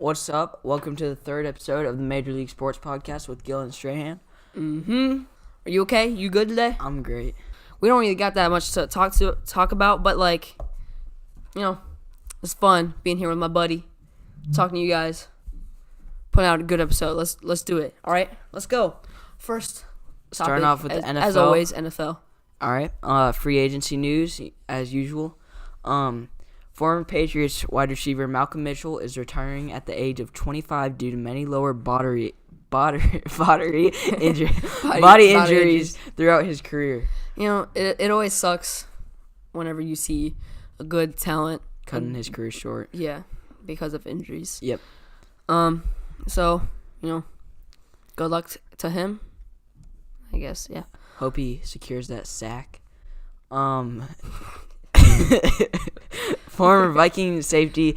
What's up? Welcome to the third episode of the Major League Sports Podcast with Gill and Strahan. Are you okay? You good today? I'm great. We don't really got that much to talk about, but it's fun being here with my buddy, talking to you guys, putting out a good episode. Let's do it. All right, let's go. First, starting off with the NFL. As always, NFL. All right. Free agency news as usual. Former Patriots wide receiver Malcolm Mitchell is retiring at the age of 25 due to many lower body injuries throughout his career. It always sucks whenever you see a good talent Cutting his career short. Yeah, because of injuries. Yep. So, good luck to him, I guess, yeah. Hope he secures that sack. Former Viking safety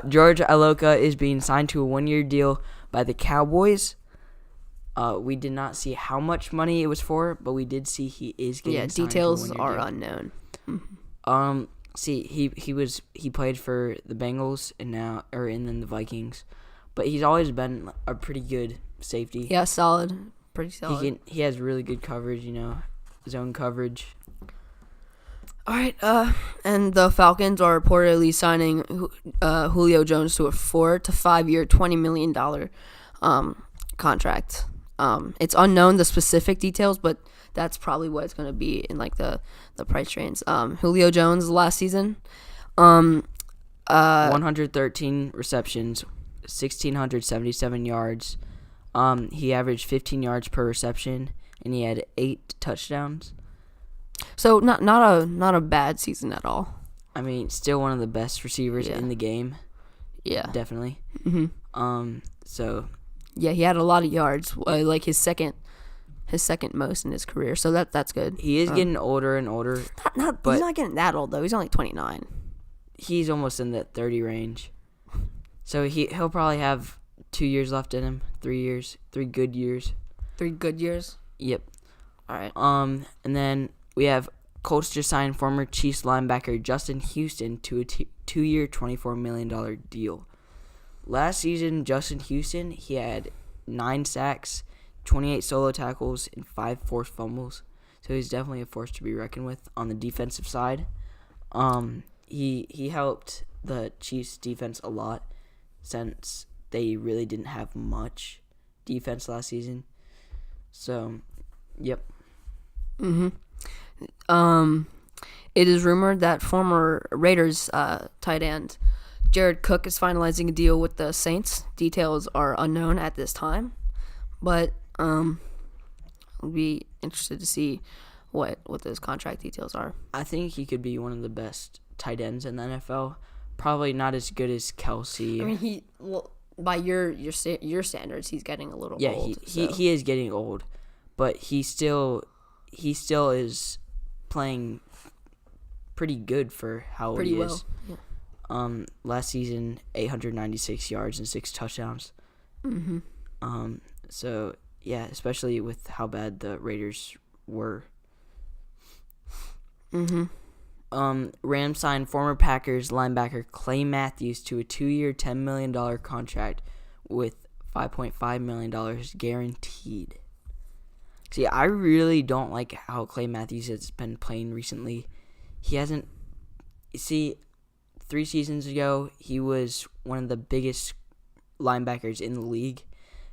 George Iloka is being signed to a one-year deal by the Cowboys. We did not see how much money it was for, but we did see he is getting signed details to a are one-year unknown. He played for the Bengals and then the Vikings, but he's always been a pretty good safety. Yeah, solid, pretty solid. He has really good coverage, zone coverage. All right, and the Falcons are reportedly signing Julio Jones to a 4 to 5 year, $20 million contract. It's unknown the specific details, but that's probably what it's going to be in the price range. Julio Jones last season, 113 receptions, 1,677 yards. He averaged 15 yards per reception, and he had 8 touchdowns. So not a bad season at all. I mean, still one of the best receivers in the game. Yeah, definitely. So yeah, he had a lot of yards, like his second most in his career. So that's good. He is getting older and older. But he's not getting that old though. He's only 29. He's almost in that 30 range. So he'll probably have 2 years left in him. 3 years, 3 good years. 3 good years. Yep. All right. And then we have Colts just signed former Chiefs linebacker Justin Houston to a 2-year, $24 million deal. Last season, Justin Houston, he had 9 sacks, 28 solo tackles, and 5 forced fumbles. So he's definitely a force to be reckoned with on the defensive side. He helped the Chiefs defense a lot since they really didn't have much defense last season. So, yep. It is rumored that former Raiders tight end Jared Cook is finalizing a deal with the Saints. Details are unknown at this time, but I'll be interested to see what those contract details are. I think he could be one of the best tight ends in the NFL. Probably not as good as Kelsey. I mean, by your standards, he's getting a little old. Yeah, he is getting old, but he still is playing pretty good for how old he is. Yeah. Last season, 896 yards and 6 touchdowns. So yeah, especially with how bad the Raiders were. Rams signed former Packers linebacker Clay Matthews to a 2-year, $10 million contract with $5.5 million guaranteed. See, I really don't like how Clay Matthews has been playing recently. He hasn't... See, 3 seasons ago, he was one of the biggest linebackers in the league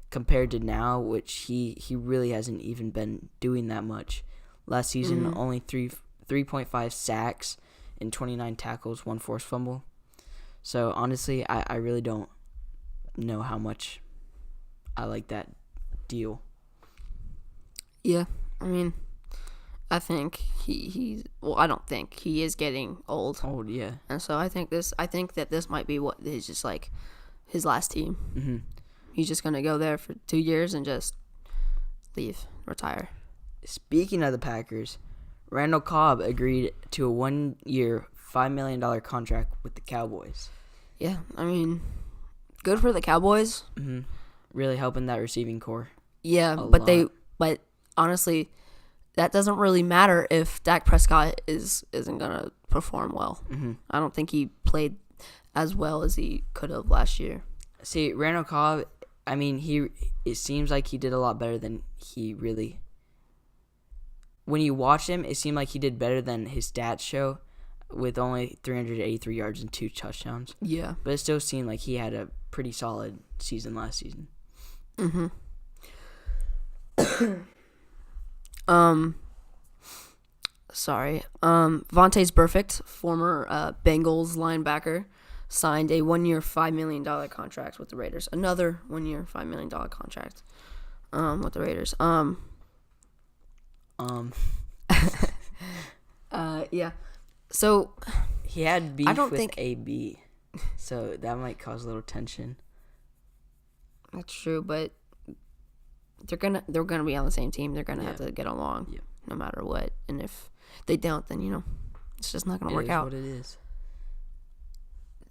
compared to now, which he really hasn't even been doing that much. Last season, only 3.5 sacks and 29 tackles, 1 forced fumble. So, honestly, I really don't know how much I like that deal. Yeah, I mean, I think I don't think he is getting old. Old, yeah. And so I think that this might be what is just like his last team. He's just gonna go there for 2 years and just leave, retire. Speaking of the Packers, Randall Cobb agreed to a 1-year, $5 million contract with the Cowboys. Yeah, I mean, good for the Cowboys. Really helping that receiving core. Yeah, but honestly, that doesn't really matter if Dak Prescott isn't gonna perform well. I don't think he played as well as he could have last year. See, Randall Cobb, I mean, it seems like he did a lot better than he really. When you watch him, it seemed like he did better than his stats show, with only 383 yards and 2 touchdowns. Yeah. But it still seemed like he had a pretty solid season last season. Mm-hmm. Sorry. Vontaze Burfict, former Bengals linebacker, signed a 1-year, $5 million contract with the Raiders. Another 1-year, $5 million contract with the Raiders. Yeah. So he had beef with think AB, so that might cause a little tension. That's true, but they're gonna be on the same team. They're gonna have to get along no matter what. And if they don't, then it's just not gonna work out. What it is.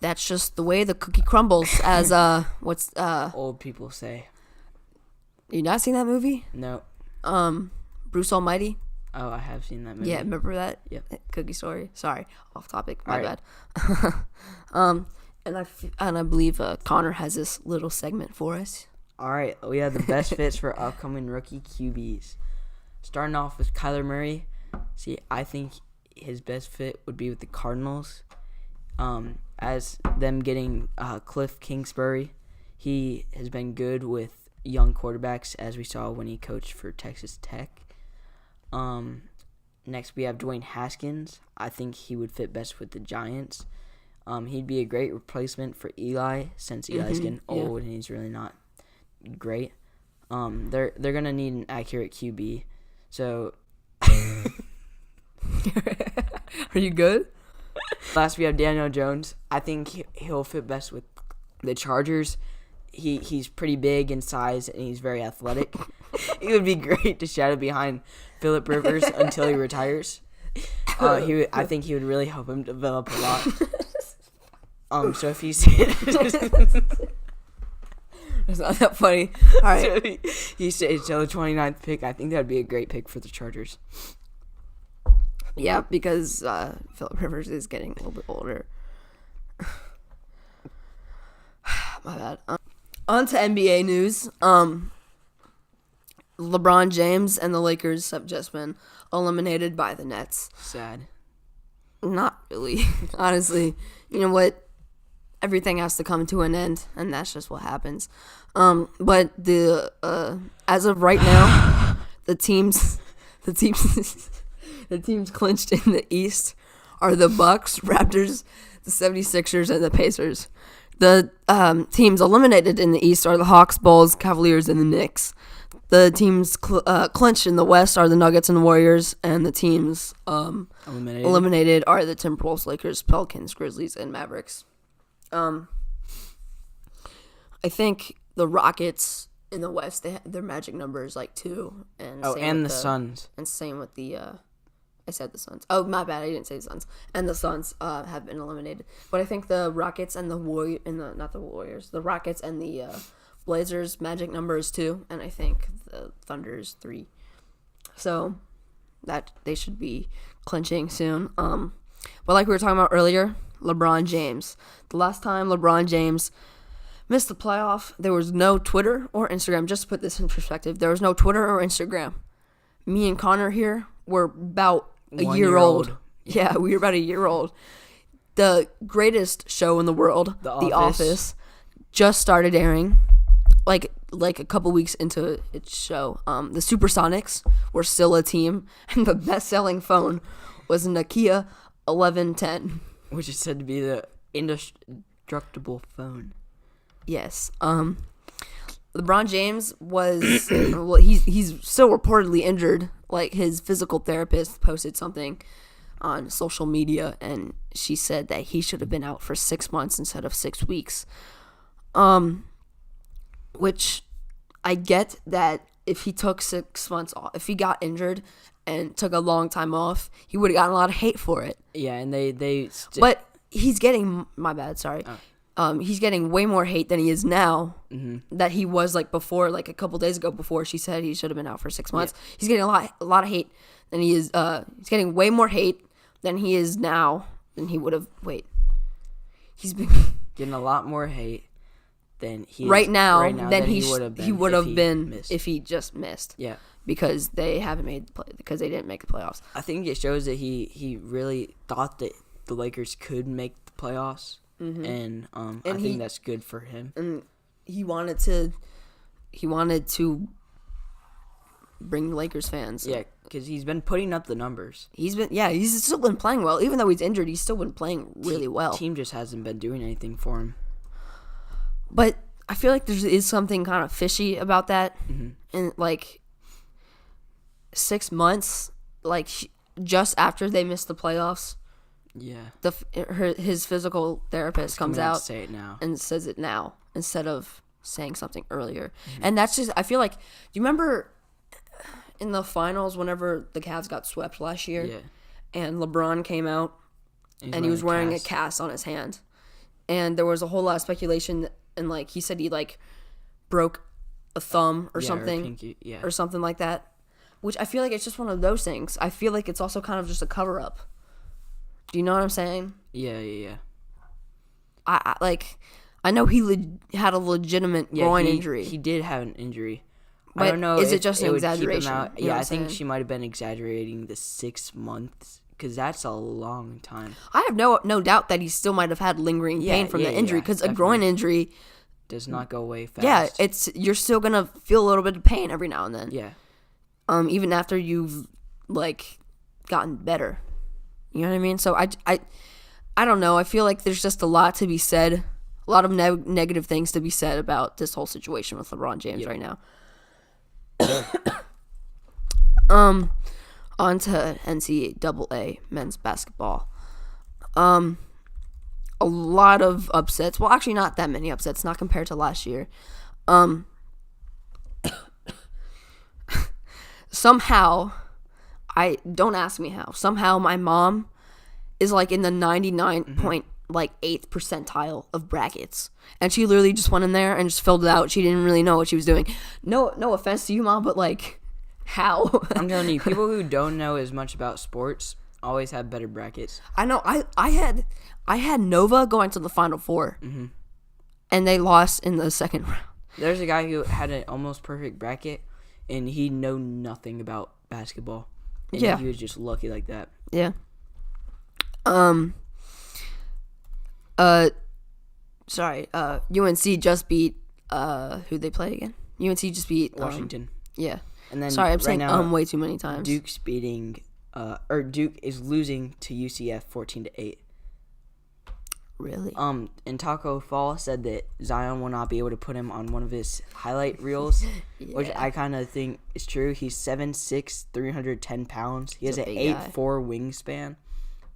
That's just the way the cookie crumbles, as old people say. You not seen that movie? No. Bruce Almighty. Oh, I have seen that movie. Yeah, remember that? Yep. Cookie story. Sorry, off topic. My right. bad. And I believe Connor has this little segment for us. All right, we have the best fits for upcoming rookie QBs. Starting off with Kyler Murray. See, I think his best fit would be with the Cardinals. As them getting Cliff Kingsbury, he has been good with young quarterbacks, as we saw when he coached for Texas Tech. Next, we have Dwayne Haskins. I think he would fit best with the Giants. He'd be a great replacement for Eli, since Eli's getting old and he's really not great. They're gonna need an accurate QB. So, are you good? Last, we have Daniel Jones. I think he'll fit best with the Chargers. He's pretty big in size and he's very athletic. It would be great to shadow behind Phillip Rivers until he retires. I think he would really help him develop a lot. So if he's it's not that funny. All right. So he stays till the 29th pick. I think that would be a great pick for the Chargers. Yeah, because Phillip Rivers is getting a little bit older. My bad. On to NBA news. LeBron James and the Lakers have just been eliminated by the Nets. Sad. Not really. Honestly. You know what? Everything has to come to an end, and that's just what happens. But as of right now, the teams clinched in the East are the Bucks, Raptors, the 76ers, and the Pacers. The teams eliminated in the East are the Hawks, Bulls, Cavaliers, and the Knicks. The teams clinched in the West are the Nuggets and the Warriors, and the teams eliminated are the Timberwolves, Lakers, Pelicans, Grizzlies, and Mavericks. I think the Rockets in the West, their magic number is like 2. And the Suns. And same with the I said the Suns. Oh, my bad, I didn't say the Suns. And the Suns have been eliminated. But I think the Rockets and the the Rockets and the Blazers magic number is 2, and I think the Thunder is 3. So that they should be clinching soon. But like we were talking about earlier, LeBron James. The last time LeBron James missed the playoff, there was no Twitter or Instagram. Just to put this in perspective, there was no Twitter or Instagram. Me and Connor here were about a year old. Yeah, we were about a year old. The greatest show in the world, The Office, just started airing. Like a couple weeks into its show. The Supersonics were still a team, and the best-selling phone was a Nokia 1110. Which is said to be the indestructible phone. Yes. LeBron James was well, he's still reportedly injured. Like, his physical therapist posted something on social media, and she said that he should have been out for 6 months instead of 6 weeks. Which I get that if he took 6 months off, if he got injured and took a long time off, he would have gotten a lot of hate for it. Yeah, and but he's getting, my bad, sorry. He's getting way more hate than he is now. Mm-hmm. That he was like before, like a couple days ago before she said he should have been out for 6 months. Yeah. He's getting a lot of hate than he is. He's getting way more hate than he is now than he would have. He's been getting a lot more hate than he right is now, than he would have been if he just missed. Yeah. Because they because they didn't make the playoffs. I think it shows that he really thought that the Lakers could make the playoffs, and I think that's good for him. And he wanted to bring the Lakers fans. Yeah, because he's been putting up the numbers. He's still been playing well, even though he's injured. He's still been playing really well. The team just hasn't been doing anything for him. But I feel like there is something kind of fishy about that, and like 6 months, like just after they missed the playoffs. Yeah. His physical therapist comes out say it now. and says it now instead of saying something earlier. And that's just, I feel like, do you remember in the finals whenever the Cavs got swept last year? Yeah. And LeBron came out and he was wearing a cast on his hand. And there was a whole lot of speculation, and like he said he like broke a thumb or something. Or pinky, or something like that. Which I feel like it's just one of those things. I feel like it's also kind of just a cover up. Do you know what I'm saying? Yeah. I know he had a legitimate groin injury. He did have an injury. But I don't know. Is it just an exaggeration? You know I think she might have been exaggerating the 6 months, because that's a long time. I have no doubt that he still might have had lingering pain from the injury, because a groin injury does not go away fast. Yeah, you're still gonna feel a little bit of pain every now and then. Yeah. Even after you've like gotten better. You know what I mean? So I don't know. I feel like there's just a lot to be said, a lot of negative things to be said about this whole situation with LeBron James right now. On to NCAA men's basketball. A lot of upsets. Well, actually, not that many upsets, not compared to last year. Somehow, don't ask me how. Somehow, my mom is like in the 99.8th percentile of brackets, and she literally just went in there and just filled it out. She didn't really know what she was doing. No offense to you, Mom, but like, how? I'm telling you, people who don't know as much about sports always have better brackets. I know. I had Nova going to the Final Four, and they lost in the second round. There's a guy who had an almost perfect bracket, and he knew nothing about basketball. And he was just lucky like that. Yeah. Sorry. UNC just beat who'd they play again? UNC just beat Washington. Yeah. And then sorry, I'm saying way too many times. Duke's beating Duke is losing to UCF 14-8. Really? And Taco Fall said that Zion will not be able to put him on one of his highlight reels, which I kind of think is true. He's 7'6", 310 pounds. He has an 8'4" wingspan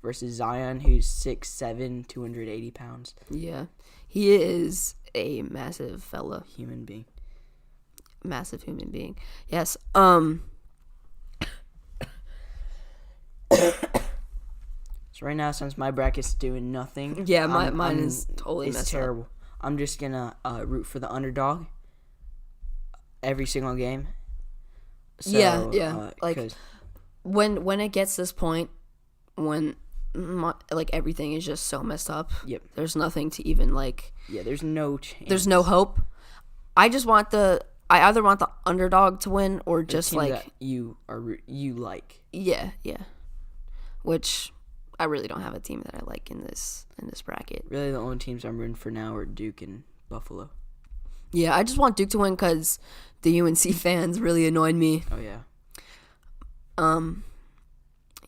versus Zion, who's 6'7", 280 pounds. Yeah. He is a massive fella. Human being. Massive human being. Yes. So right now, since my bracket's doing nothing, yeah, mine is totally messed up. It's terrible. I'm just gonna root for the underdog every single game. So, yeah. Like when it gets this point, when like everything is just so messed up. Yep. There's nothing to even like. Yeah, there's no chance. There's no hope. I either want the underdog to win or just like that you like. Yeah. Which I really don't have a team that I like in this bracket. Really, the only teams I'm rooting for now are Duke and Buffalo. Yeah, I just want Duke to win because the UNC fans really annoyed me. Oh yeah.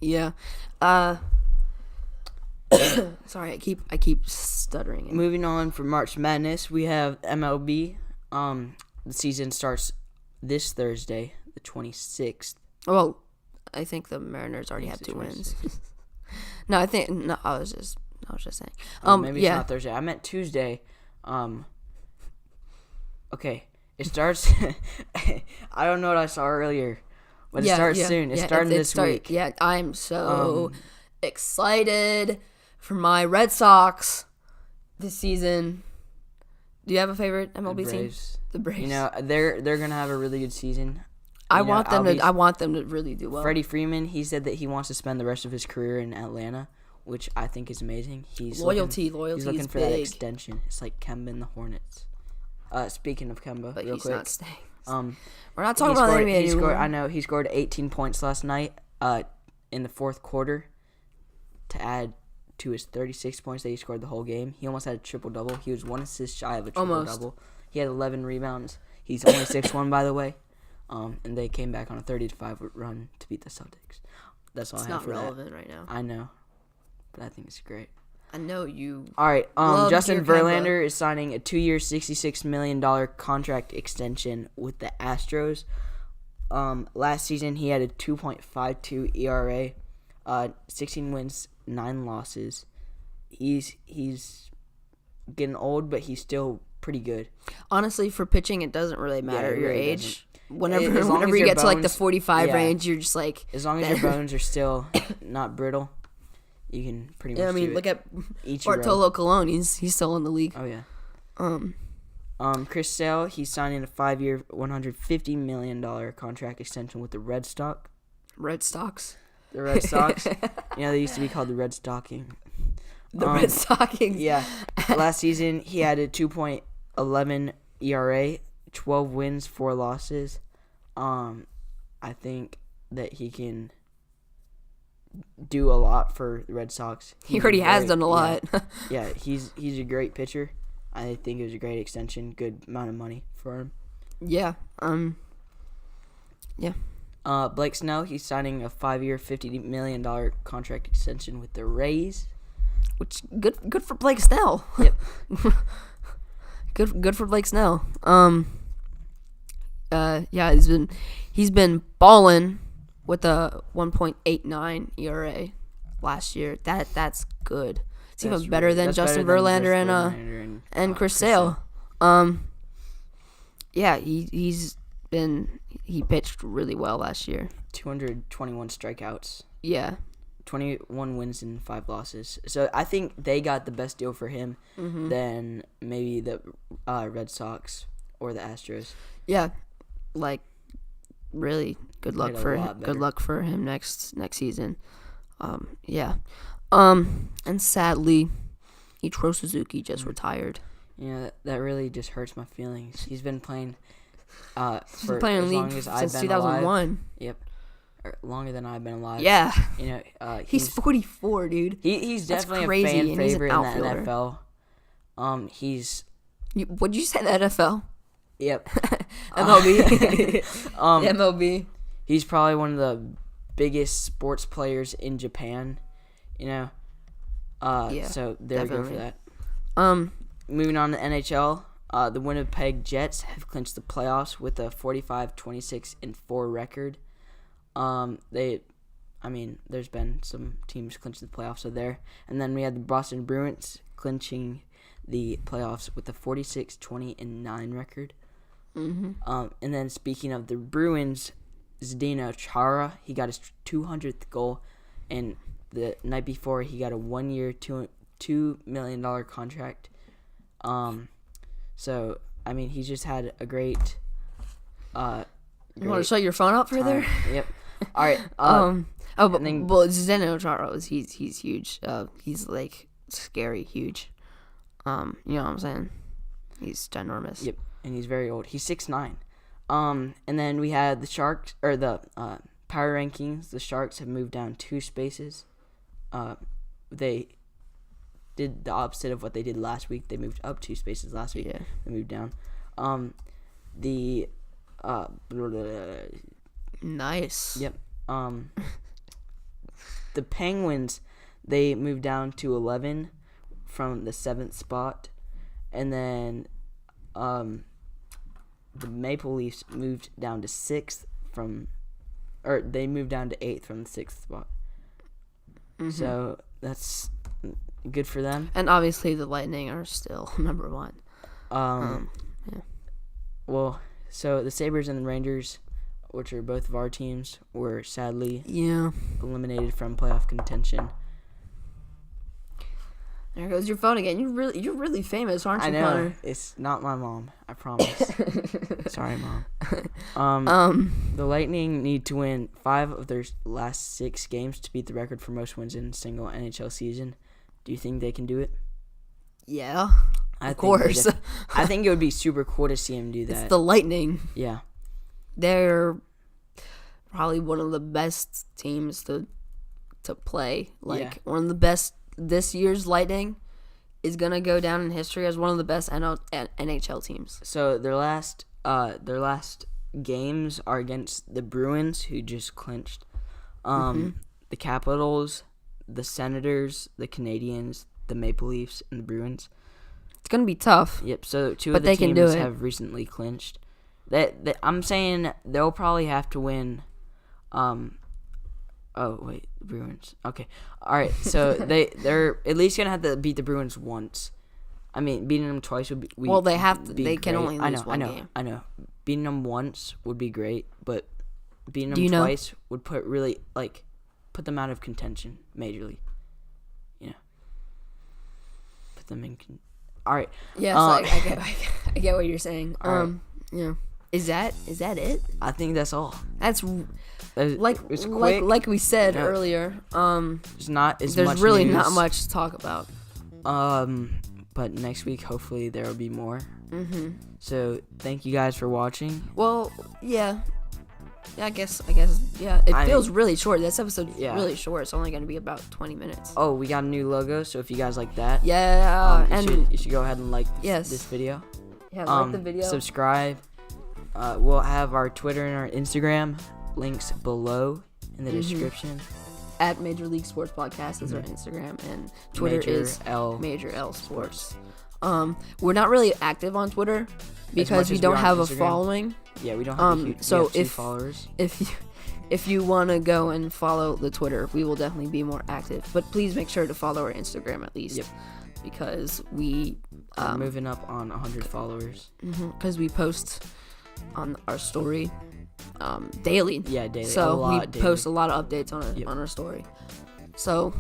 Yeah. Sorry, I keep stuttering. Moving on for March Madness, we have MLB. The season starts this Thursday, the 26th. Well, I think the Mariners already have 2 wins. I was just saying. Maybe it's not Thursday. I meant Tuesday. Okay, it starts. I don't know what I saw earlier, but it starts soon. It's starting this week. Yeah, I'm so excited for my Red Sox this season. Do you have a favorite MLB team? The Braves. You know, they're gonna have a really good season. I want them to really do well. Freddie Freeman, he said that he wants to spend the rest of his career in Atlanta, which I think is amazing. He's loyalty looking is for big. that extension. It's like Kemba and the Hornets. Speaking of Kemba, but real he's quick. not staying. Um, We're not talking about the NBA anymore. I know he scored 18 points last night. In the fourth quarter, to add to his 36 points that he scored the whole game. He almost had a triple-double. He was 1 assist shy of a triple-double. He had 11 rebounds. He's only 6'1", by the way. And they came back on a 30-5 run to beat the Celtics. That's all I have for that. It's not relevant right now. I know, but I think it's great. I know you. All right, Justin Kemba. Verlander is signing a 2-year, $66 million contract extension with the Astros. Last season, he had a 2.52 ERA, 16 wins, 9 losses. He's getting old, but he's still pretty good. Honestly, for pitching, it doesn't really matter your really age. As Whenever long as you your get to like the bones- 45 range, you're just like. As long as your bones are still not brittle, you can pretty much. Yeah, I mean, do look it. at Ichiro. Bartolo Colon. He's still in the league. Oh yeah. Chris Sale, he's signing a 5-year, $150 million contract extension with the Red Sox. Red Sox. The Red Sox. They used to be called the Red Stocking. The Red Stockings. Yeah. Last season, he had a 2.11 ERA, 12 wins, 4 losses. I think that he can do a lot for the Red Sox. He already has done a lot. Yeah, he's a great pitcher. I think it was a great extension, good amount of money for him. Yeah. Blake Snell, he's signing a 5-year, $50 million contract extension with the Rays. Which good for Blake Snell. Yep. good for Blake Snell. Yeah, he's been balling with a 1.89 ERA last year. That's good. It's even better than Justin Verlander and Chris Sale. Yeah, he pitched really well last year. 221 strikeouts. Yeah. 21 wins and 5 losses. So I think they got the best deal for him than maybe the Red Sox or the Astros. Yeah, like really good luck for him next season. Yeah. And sadly, Ichiro Suzuki just retired. Yeah, that really just hurts my feelings. He's been playing for He's playing as league long as I've since been 2001. alive. Yep. Or longer than I've been alive. Yeah. He's 44, dude. He's definitely crazy, a fan and he's an favorite in the outfielder. NFL. What'd you say, the NFL? Yep. MLB. MLB. He's probably one of the biggest sports players in Japan. Yeah, So they're good for definitely. that. Moving on to NHL, the Winnipeg Jets have clinched the playoffs with a 45-26-4 record. There's been some teams clinch the playoffs are there, and then we had the Boston Bruins clinching the playoffs with a 46-20-9 record. And then speaking of the Bruins, Zdeno Chara, he got his 200th goal, and the night before he got a 1-year, $2 million contract. So he's just had a great. You want to shut your phone up for there? Yep. All right. Zdeno Chara, he's huge. He's like scary huge. You know what I'm saying? He's ginormous. Yep. And he's very old. He's 6'9". And then we had the Sharks, or the power rankings. The Sharks have moved down 2 spaces. They did the opposite of what they did last week. They moved up 2 spaces last week. Yeah. They moved down. Nice. Yep. The Penguins, they moved down to 11 from the 7th spot, and then the Maple Leafs moved down to 6th they moved down to 8th from the 6th spot. So that's good for them. And obviously the Lightning are still number 1. Yeah. Well, so the Sabres and the Rangers, which are both of our teams, were sadly eliminated from playoff contention. There goes your phone again. You're really famous, aren't you, I know. Connor? It's not my mom. I promise. Sorry, Mom. The Lightning need to win 5 of their last 6 games to beat the record for most wins in a single NHL season. Do you think they can do it? Yeah. Of course. I think it would be super cool to see him do that. It's the Lightning. Yeah. They're probably one of the best teams to play. Like, one of the best. This year's Lightning is going to go down in history as one of the best NHL teams. So their last games are against the Bruins, who just clinched. The Capitals, the Senators, the Canadiens, the Maple Leafs, and the Bruins. It's going to be tough. Yep, so two of the teams have recently clinched. I'm saying they'll probably have to win. Oh, wait, the Bruins. Okay. All right, so they're at least going to have to beat the Bruins once. I mean, beating them twice would be they have to. They can great. only lose one game. I know. Beating them once would be great, but beating them twice would put them out of contention majorly. Yeah. Put them in. All right. Yes, I get what you're saying. Right. Yeah. Is that it? I think that's all. That's it's quick. like we said earlier. There's not as there's much really news. not much to talk about. But next week hopefully there will be more. So thank you guys for watching. Well, yeah. Yeah, I guess. Yeah, it feels really short. This episode is really short. It's only going to be about 20 minutes. Oh, we got a new logo, so if you guys like that, you should go ahead and like this video. Yeah, like the video. Subscribe. We'll have our Twitter and our Instagram links below in the description. At Major League Sports Podcast is our Instagram, and Twitter is Major L Sports. We're not really active on Twitter because we don't have a following. Yeah, we don't have followers. If you want to go and follow the Twitter, we will definitely be more active. But please make sure to follow our Instagram at least. Yep. Because we are moving up on 100 followers. Because we post on our story daily. Yeah, daily. So we post a lot of updates on our story. So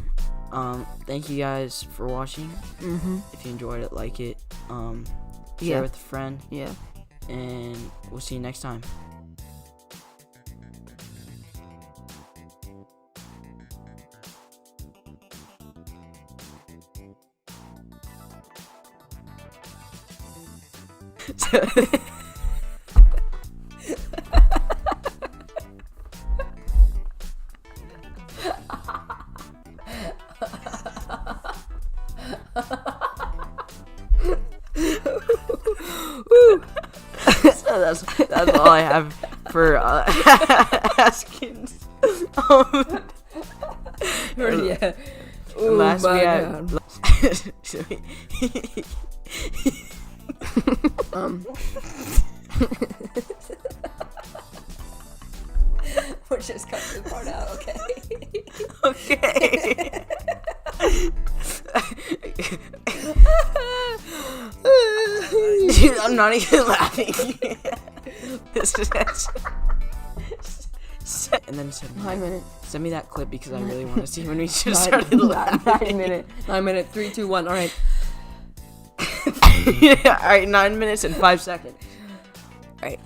thank you guys for watching. If you enjoyed it, like it. Share with a friend. Yeah. And we'll see you next time. So that's all I have for Askins. Yeah. Last we had. We're just cutting this part out, okay? Okay. Dude, I'm not even laughing. This is and then 9 minutes. Send me that clip because I really want to see when we just started laughing. 9 minutes. 3, 2, 1. All right. Yeah, all right. 9 minutes and 5 seconds. All right.